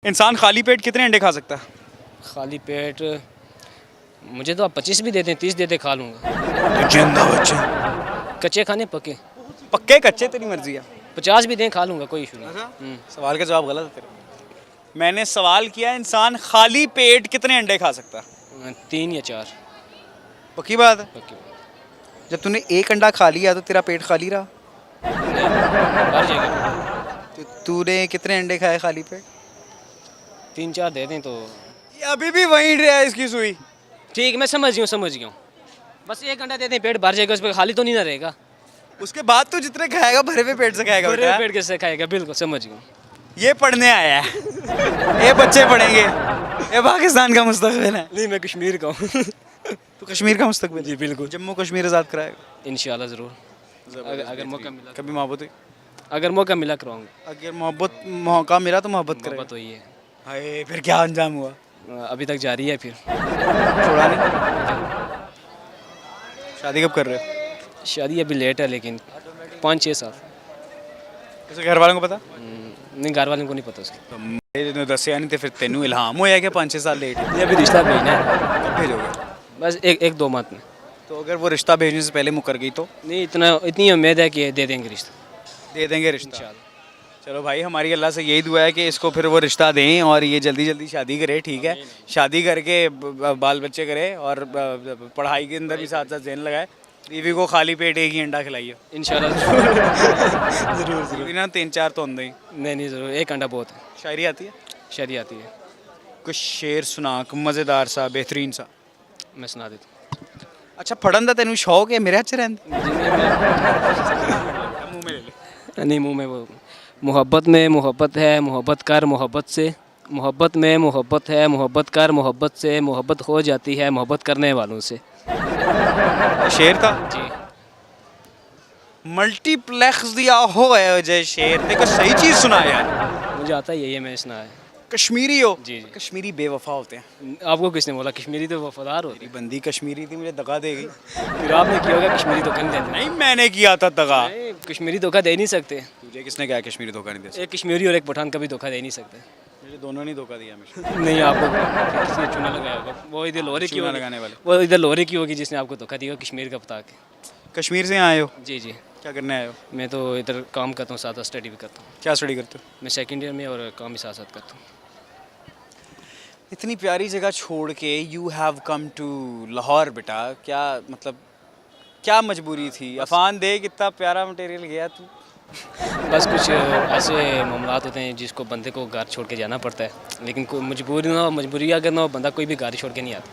इंसान खाली पेट कितने अंडे खा सकता है? खाली पेट मुझे तो आप 25 भी देते हैं, 30 देते खा लूँगा। तो जिंदा बच्चे कच्चे खाने पके पक्के कच्चे तेरी मर्जी है। 50 भी दें खा लूँगा, कोई इशू नहीं। सवाल का जवाब गलत है तेरा। मैंने सवाल किया इंसान खाली पेट कितने अंडे खा सकता है? 3 या 4 पक्की बात है। पक्के। जब तूने एक अंडा खा लिया तो तेरा पेट खाली रहा। भर जाएगा। तो तूने कितने अंडे खाए खाली पेट? 3-4 दे दें तो ये अभी भी वहीं रहा है इसकी सुई। ठीक, मैं समझ गया हूँ। बस एक अंडा दे दें, पेट भर जाएगा, उस पर खाली तो नहीं ना रहेगा। उसके बाद तू जितने खाएगा भरे हुए पेट से खाएगा पूरे बेटा। पेट कैसे खाएगा? बिल्कुल समझ गया हूँ। ये पढ़ने आया है। ये बच्चे पढ़ेंगे। ये पाकिस्तान का मुस्तकबिल है। नहीं, मैं कश्मीर का हूँ। तो कश्मीर का मुस्तकबिल जी बिल्कुल, जम्मू कश्मीर आज़ाद कराएगा इंशाल्लाह ज़रूर। अगर मौका मिला, कभी मोहब्बत हुई? अगर मौका मिला करवाऊँगा। अगर मोहब्बत मौका मिला तो मोहब्बत करेगा। मोहब्बत हुई है, हाय फिर क्या अंजाम हुआ? अभी तक जारी है। फिर छोड़ा नहीं? शादी कब कर रहे हो? शादी अभी लेट है, लेकिन 5-6 साल। किसी घर वालों को पता? नहीं, घर वालों को नहीं पता उसके। तो मेरे दसिया नहीं तो फिर तेनू इल्हाम होया कि 5-6 साल लेट ये अभी रिश्ता भेजना है, कब भेजोगे? बस एक 2 माह में। तो अगर वो रिश्ता भेजने से पहले मुकर गई तो नहीं, इतनी उम्मीद है कि दे देंगे रिश्ता दे देंगे रिश्ता। इंशाल्लाह। चलो भाई, हमारी अल्लाह से यही दुआ है कि इसको फिर वो रिश्ता दें और ये जल्दी जल्दी शादी करे। ठीक है, शादी करके बाल बच्चे करे और पढ़ाई के अंदर भी साथ साथ ज़हन लगाए। बीवी को खाली पेट एक ही अंडा खिलाइए इंशाल्लाह ज़रूर। बीवी ना 3-4 तो अंदर ही। नहीं ज़रूर, एक अंडा बहुत है। शायरी आती है? शायरी आती है, कुछ शेर सुना, मज़ेदार सा, बेहतरीन सा। मैं सुना देता अच्छा पढ़न का तेन शौक है? मेरे हथ च रहंदा हूँ। मुंह में ले ले। नहीं, मुँह में वो मोहब्बत में मोहब्बत है, मोहब्बत कर मोहब्बत से। मोहब्बत में मोहब्बत है, मोहब्बत कर मोहब्बत से। मोहब्बत हो जाती है मोहब्बत करने वालों से। शेर था जी, मल्टीप्लेक्स दिया हो है जय शेर। देखो सही चीज़ सुना यार। मुझे आता ही है, ये मैंने सुना है। कश्मीरी हो? जी, जी। कश्मीरी बेवफा होते हैं। आपको किसने बोला? कश्मीरी तो वफादार होती मेरी बंदी कश्मीरी थी, मुझे दगा दे गई। है। फिर आपने किया होगा, कश्मीरी धोखा नहीं देते। नहीं मैंने किया था दगा। नहीं, कश्मीरी धोखा दे नहीं सकते। तुझे किसने कहा कश्मीरी धोखा नहीं दे सकता? एक कश्मीरी और एक पठान कभी धोखा दे नहीं सकते। मुझे दोनों ने धोखा दिया हमेशा। नहीं, आपको किसी ने चूना लगाया होगा। वो इधर लोहरे की चूना होगी, लगाने वाले। वो इधर लोहरे की होगी जिसने आपको धोखा दिया, कश्मीर का बता के। कश्मीर से आए हो? जी जी, क्या करने आए हो? मैं तो इधर काम करता हूँ, साथ स्टडी भी करता हूँ। क्या स्टडी करते हो? मैं 2nd ईयर में और काम भी साथ साथ करता हूँ। इतनी प्यारी जगह छोड़ के you have come to Lahore बेटा। क्या मतलब क्या मजबूरी थी? अफान देख कितना प्यारा मटेरियल गया तू। बस कुछ ऐसे मामलात होते हैं जिसको बंदे को घर छोड़ के जाना पड़ता है, लेकिन कोई मजबूरी ना हो, मजबूरी अगर ना हो, बंदा कोई भी घर छोड़ के नहीं आता।